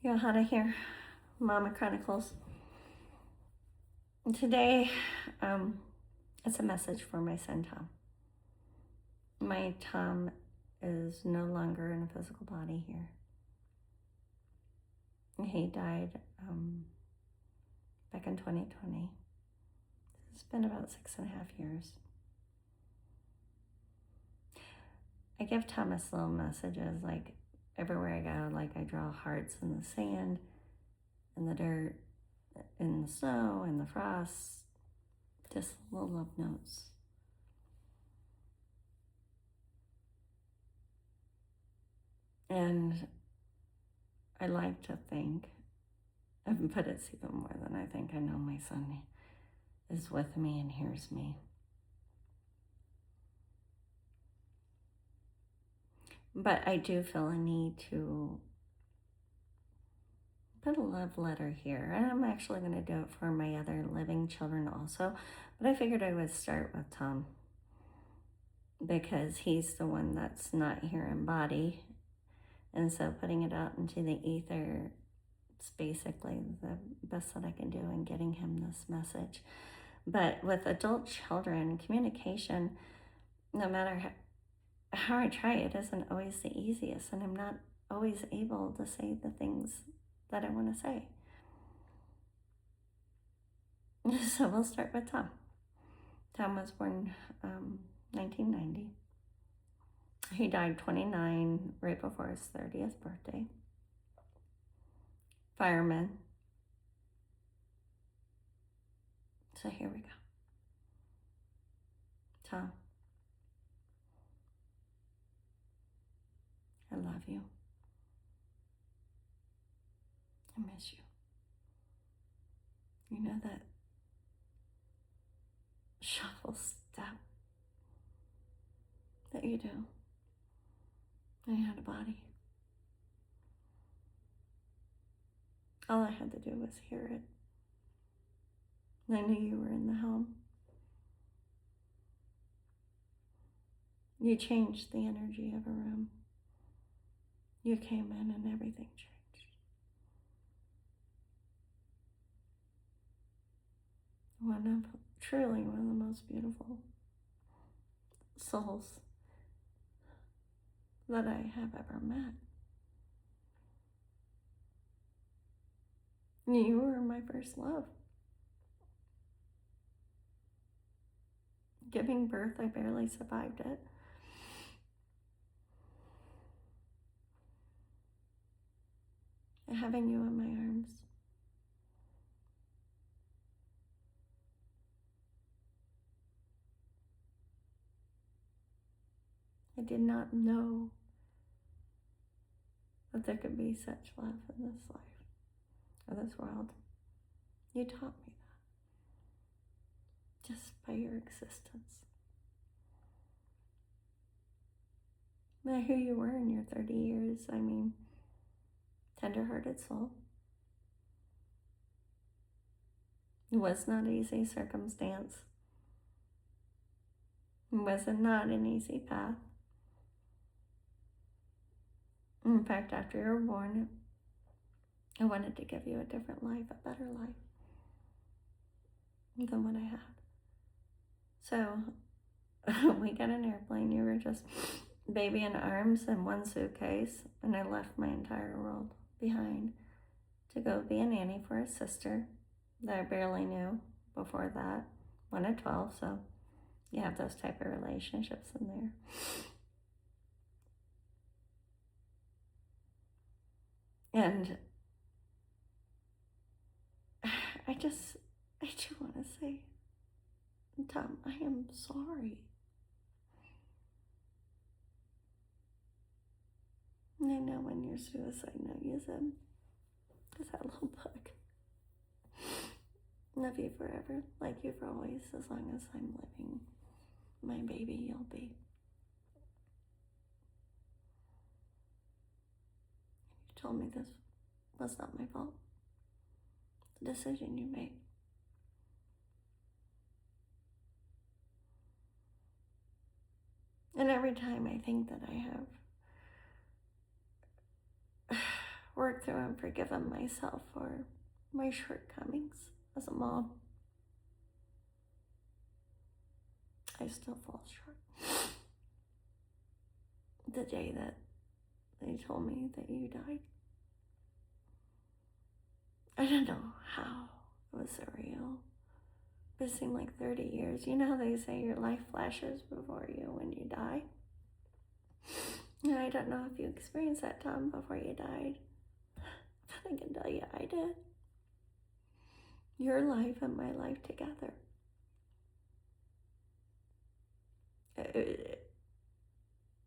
Johanna here, Mama Chronicles. And today, um, it's a message for my son Tom. My Tom is no longer in a physical body here. He died back in 2020. It's been about 6.5 years. I give Thomas little messages like everywhere I go, like I draw hearts in the sand, in the dirt, in the snow, in the frost, just little love notes. And I like to think, but it's even more than I think. I know my son is with me and hears me. But I do feel a need to put a love letter here. And I'm actually going to do it for my other living children also. But I figured I would start with Tom because he's the one that's not here in body. And so putting it out into the ether, it's basically the best that I can do in getting him this message. But with adult children, communication, no matter how I try, it isn't always the easiest, and I'm not always able to say the things that I want to say. So we'll start with Tom. Tom was born 1990. He died 29, right before his 30th birthday. Fireman. So here we go. Tom, I love you. I miss you. You know that shuffle step that you do. I had a body. All I had to do was hear it. And I knew you were in the helm. You changed the energy of a room. You came in and everything changed. Truly one of the most beautiful souls that I have ever met. You were my first love. Giving birth, I barely survived it. Having you in my arms. I did not know that there could be such love in this life, or this world. You taught me that, just by your existence. By who you were in your 30 years, tender-hearted soul. It was not an easy circumstance. It was not an easy path. In fact, after you were born, I wanted to give you a different life, a better life than what I had. So we got an airplane. You were just baby in arms and one suitcase, and I left my entire world behind to go be a nanny for a sister that I barely knew before that, 1 of 12, so you have those type of relationships in there. And I do want to say, Tom, I am sorry. I know when you're suicide note you said, because that little book. Love you forever, like you for always, as long as I'm living. My baby, you'll be. You told me this was not my fault. The decision you made. And every time I think that I have worked through and forgiven myself for my shortcomings as a mom. I still fall short. The day that they told me that you died, I don't know how it was surreal. But it seemed like 30 years. You know how they say your life flashes before you when you die? And I don't know if you experienced that time before you died, but I can tell you I did. Your life and my life together.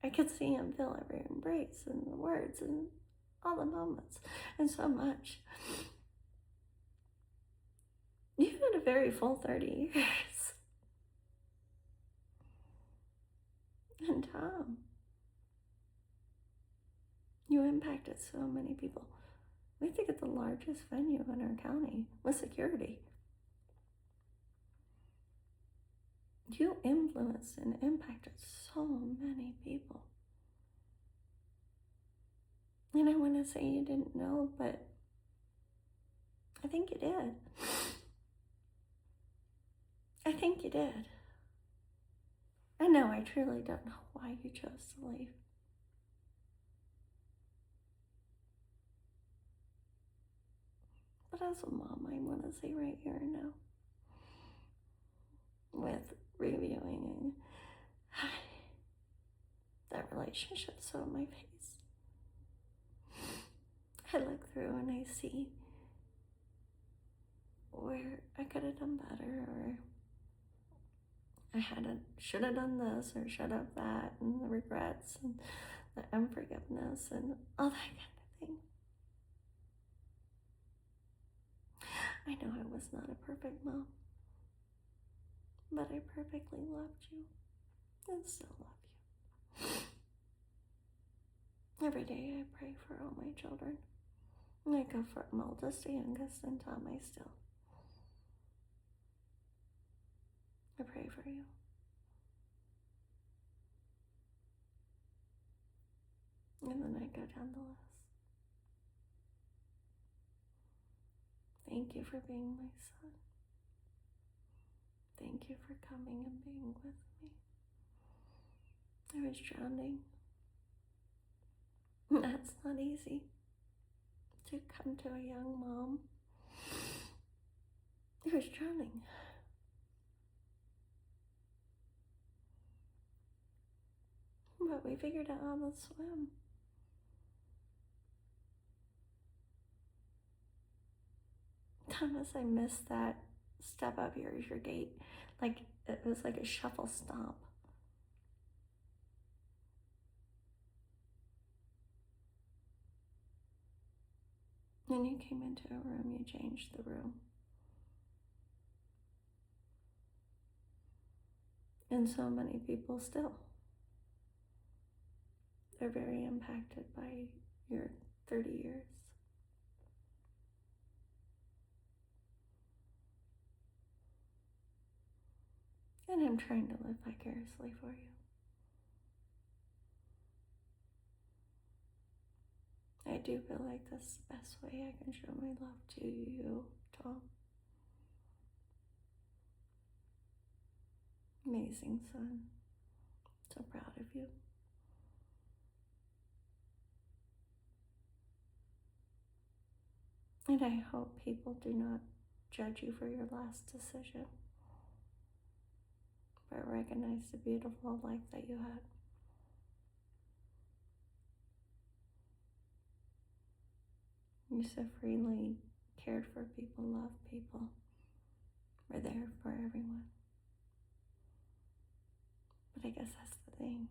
I could see and feel every embrace and the words and all the moments and so much. You had a very full 30 years. And Tom, you impacted so many people. We think it's the largest venue in our county with security. You influenced and impacted so many people. And I want to say you didn't know, but I think you did. I think you did. I know I truly don't know why you chose to leave. But as a mom, I want to say right here and now, with reviewing that relationship so in my face, I look through and I see where I could have done better, or should have done this, or should have that, and the regrets and the unforgiveness and all that kind of thing. I know I was not a perfect mom, but I perfectly loved you and still love you. Every day I pray for all my children. I go from oldest to youngest, and Tom, I pray for you. And then I go down the list. Thank you for being my son. Thank you for coming and being with me. I was drowning. That's not easy to come to a young mom. I was drowning. But we figured out how to swim. Thomas, I missed that step up yours, your gait. Like, it was like a shuffle stomp. When you came into a room, you changed the room. And so many people still. They're very impacted by your 30 years. And I'm trying to live vicariously for you. I do feel like that's the best way I can show my love to you, Tom. Amazing son. So proud of you. And I hope people do not judge you for your last decision, but recognize the beautiful life that you had. You so freely cared for people, loved people, were there for everyone. But I guess that's the thing.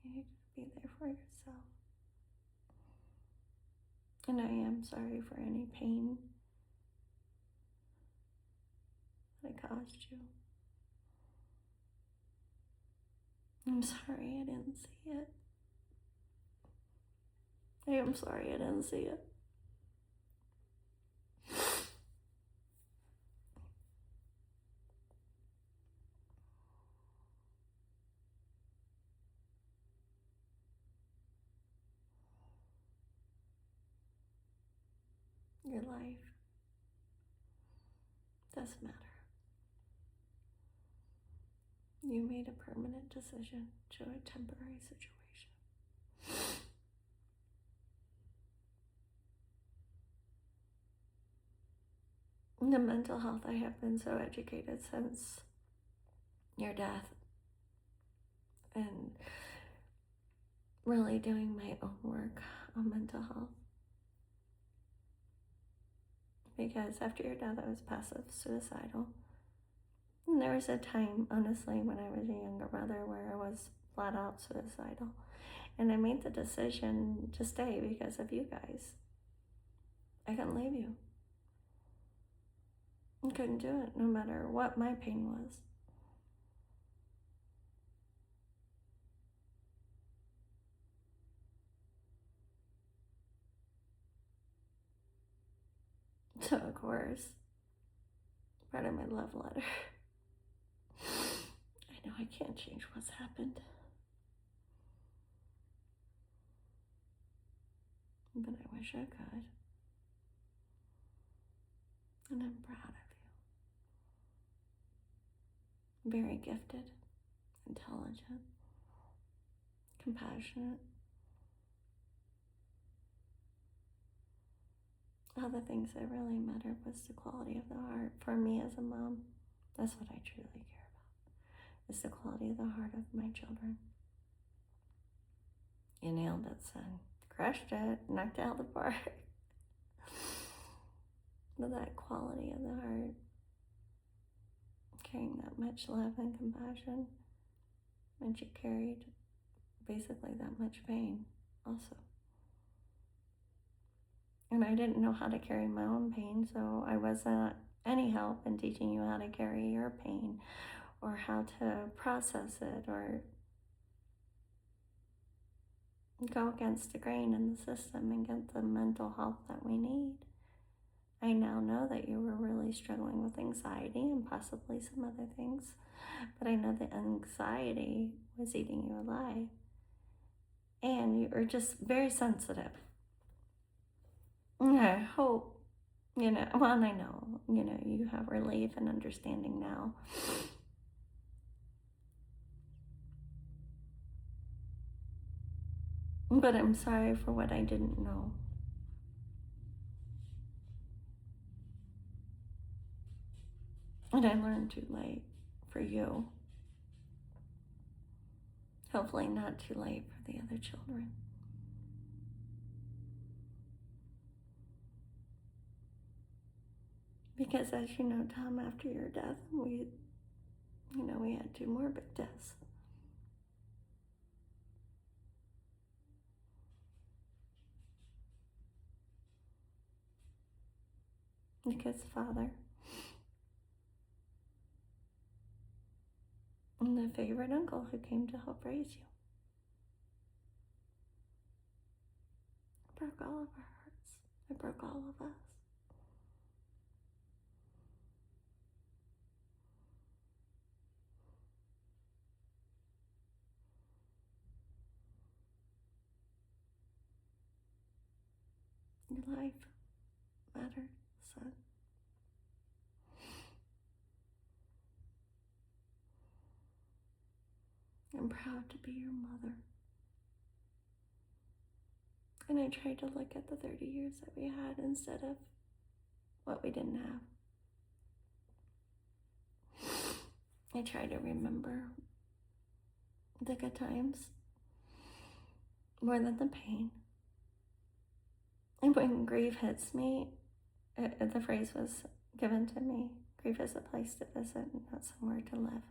You need to be there for yourself. And I am sorry for any pain that I caused you. I'm sorry I didn't see it. I am sorry I didn't see it. Your life does matter. You made a permanent decision to a temporary situation. The mental health, I have been so educated since your death and really doing my own work on mental health. Because after your death, I was passive suicidal. And there was a time, honestly, when I was a younger mother where I was flat out suicidal. And I made the decision to stay because of you guys. I couldn't leave you. I couldn't do it no matter what my pain was. So, of course, part of my love letter. I know I can't change what's happened, but I wish I could. And I'm proud of you. Very gifted, intelligent, compassionate. All the things that really mattered was the quality of the heart. For me as a mom, that's what I truly care about, is the quality of the heart of my children. You nailed it, son. Crushed it, knocked it out of the park. But that quality of the heart, carrying that much love and compassion, and you carried basically that much pain also. And I didn't know how to carry my own pain, so I wasn't any help in teaching you how to carry your pain or how to process it or go against the grain in the system and get the mental health that we need. I now know that you were really struggling with anxiety and possibly some other things, but I know the anxiety was eating you alive. And you were just very sensitive. I hope, well, I know, you have relief and understanding now. But I'm sorry for what I didn't know. And I learned too late for you. Hopefully not too late for the other children. Because as you know, Tom, after your death, we had 2 more big deaths. The kid's father. And the favorite uncle who came to help raise you. It broke all of our hearts. It broke all of us. Your life mattered, son. I'm proud to be your mother. And I tried to look at the 30 years that we had instead of what we didn't have. I try to remember the good times more than the pain. And when grief hits me, the phrase was given to me, grief is a place to visit and not somewhere to live.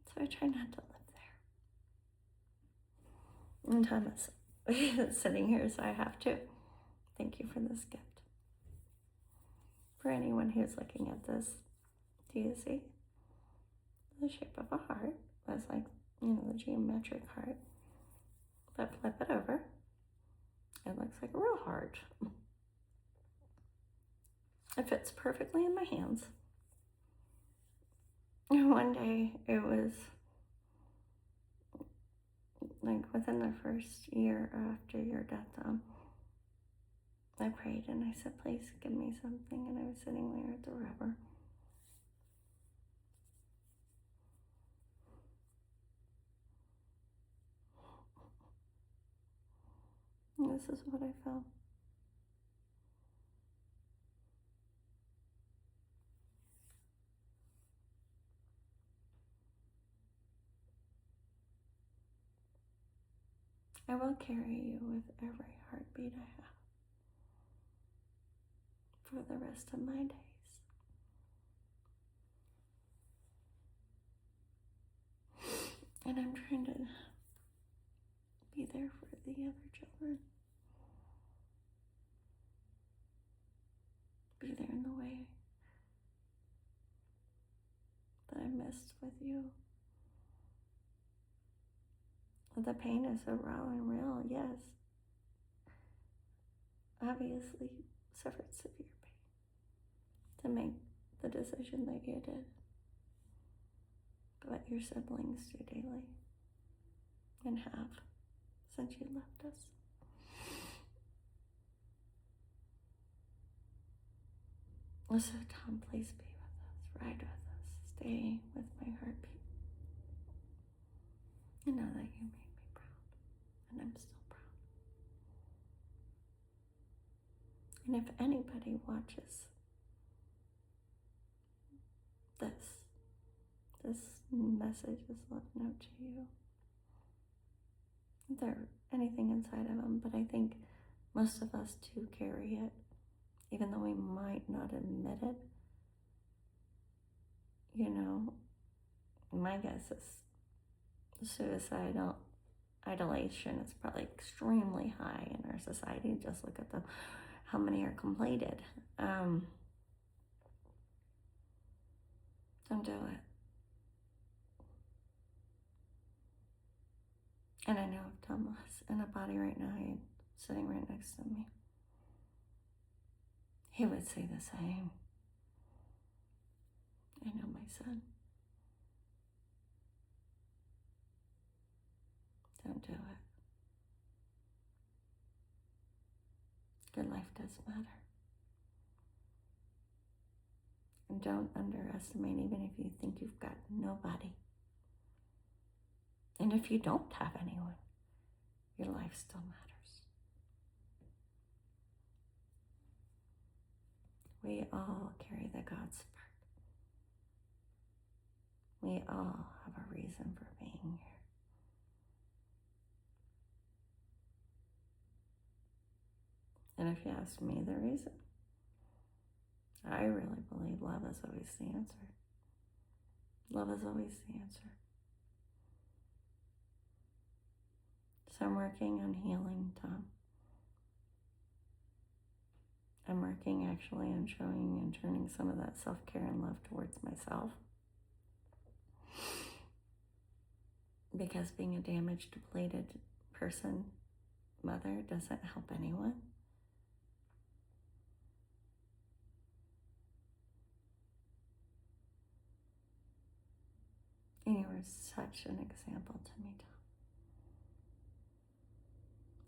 So I try not to live there. And Thomas is sitting here, so I have to. Thank you for this gift. For anyone who's looking at this, do you see the shape of a heart? That's like, the geometric heart. But flip it over. It looks like a real heart. It fits perfectly in my hands. And one day, it was like within the first year after your death, I prayed and I said, please give me something. And I was sitting there at the river. And this is what I felt. I will carry you with every heartbeat I have for the rest of my days. And I'm trying to be there for the other children. Be there in the way that I missed with you. The pain is so raw and real, yes. Obviously suffered severe pain to make the decision that you did. But your siblings do daily and have since you left us. So Tom, please be with us, ride with us, stay with my heartbeat. You know that you made me proud, and I'm still proud. And if anybody watches this message, this love note to you, there anything inside of them, but I think most of us do carry it, even though we might not admit it. You know, my guess is suicidal ideation is probably extremely high in our society. Just look at how many are completed. Don't do it. And I know if Tom was in a body right now, he's sitting right next to me, he would say the same. I know my son. Don't do it. Your life does matter. And don't underestimate, even if you think you've got nobody. And if you don't have anyone, your life still matters. We all carry the God spark. We all have a reason for being here. And if you ask me the reason, I really believe love is always the answer. Love is always the answer. So I'm working on healing Tom. I'm working actually on showing and turning some of that self-care and love towards myself. Because being a damaged, depleted person, mother, doesn't help anyone. And you were such an example to me, Tom,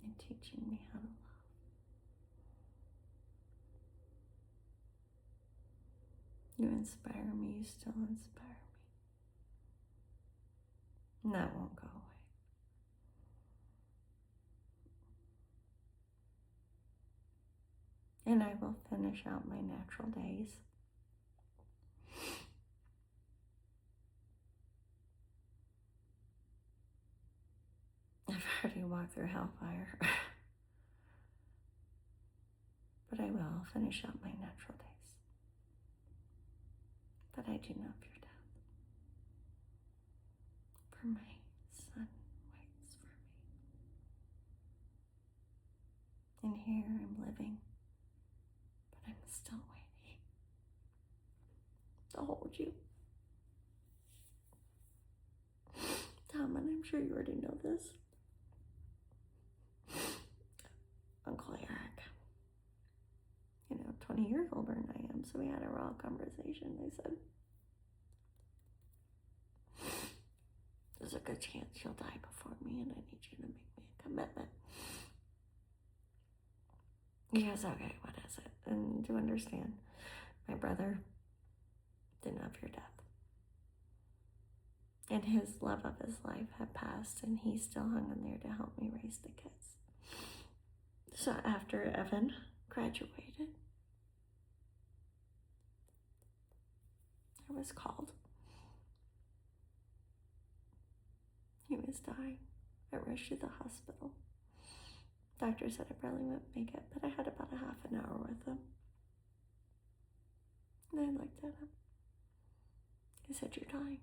in teaching me how to love. You inspire me, you still inspire me. And that won't go away. And I will finish out my natural days. I've already walked through hellfire. But I will finish out my natural days. But I do not fear death. For my son waits for me. And here I'm living, but I'm still waiting to hold you. Tom, and I'm sure you already know this, Uncle Eric, 20 years older than I am, so we had a raw conversation. They said, there's a good chance you'll die before me, and I need you to make me a commitment. He goes, okay, what is it? And to understand, my brother didn't have your death. And his love of his life had passed, and he still hung in there to help me raise the kids. So after Evan graduated, I was called. He was dying. I rushed to the hospital. Doctor said I probably wouldn't make it, but I had about a half an hour with him. And I looked at him. He said, you're dying.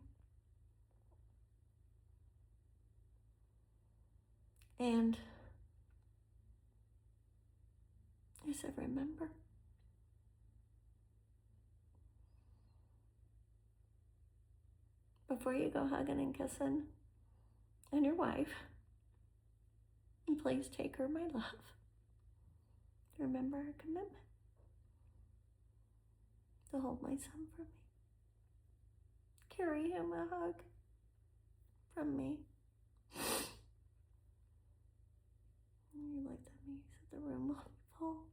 And I said, remember, before you go hugging and kissing on your wife, please take her my love. Remember our commitment to hold my son for me. Carry him a hug from me. And he looked at me. He said, the room will be full.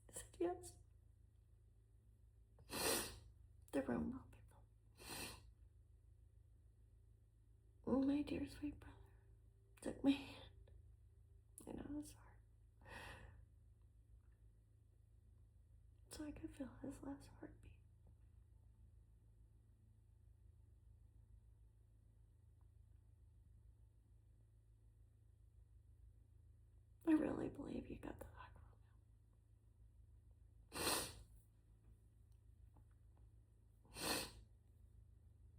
I said, yes. The room will be full. My dear sweet brother took my hand. I know it's hard. So I could feel his last heartbeat. I really believe you got the hug.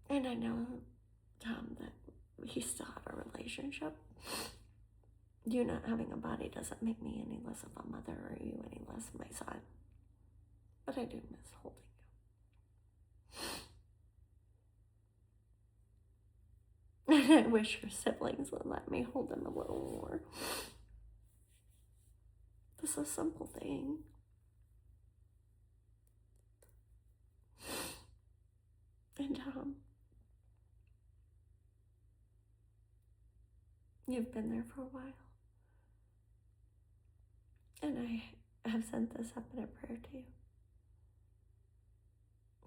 And I know, Tom, that we still have a relationship. You not having a body doesn't make me any less of a mother or you any less of my son. But I do miss holding you. And I wish your siblings would let me hold him a little more. This is a simple thing. And you've been there for a while. And I have sent this up in a prayer to you.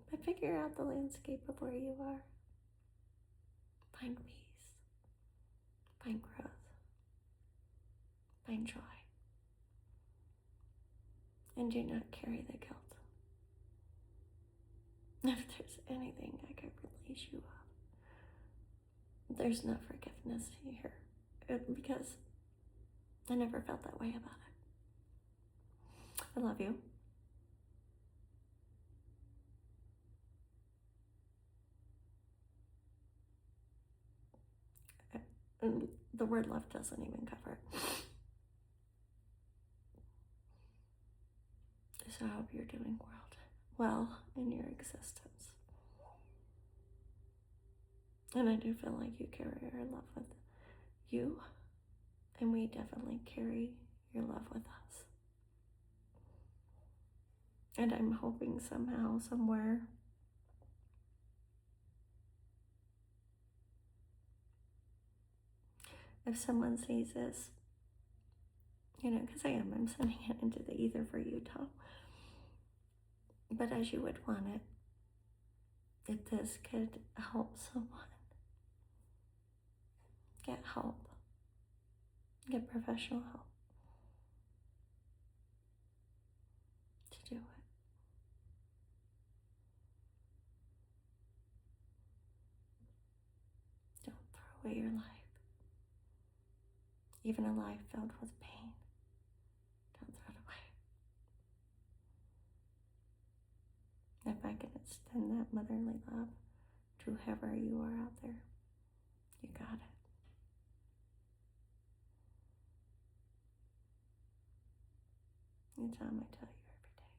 But figure out the landscape of where you are. Find peace. Find growth. Find joy. And do not carry the guilt. If there's anything I could release you of, there's no forgiveness here. Because I never felt that way about it. I love you. And the word love doesn't even cover it. So I hope you're doing well in your existence. And I do feel like you carry our love with you. And we definitely carry your love with us. And I'm hoping somehow, somewhere, if someone sees this, because I'm sending it into the ether for you, Tom. But as you would want it, if this could help someone get help, get professional help to do it. Don't throw away your life. Even a life filled with pain. Don't throw it away. If I can extend that motherly love to whoever you are out there, you got it. And Tom, I tell you every day,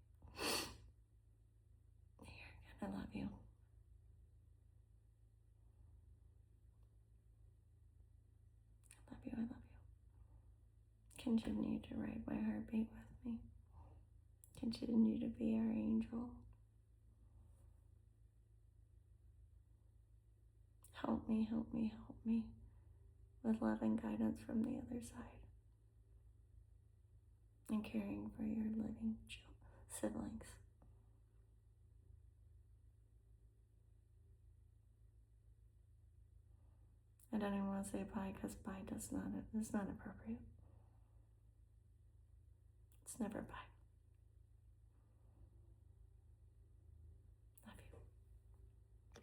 you're gonna love you. I love you, I love you. Continue to ride my heartbeat with me. Continue to be our angel. Help me, help me, help me with love and guidance from the other side. and caring for your living siblings. I don't even want to say bye because bye is not appropriate. It's never bye.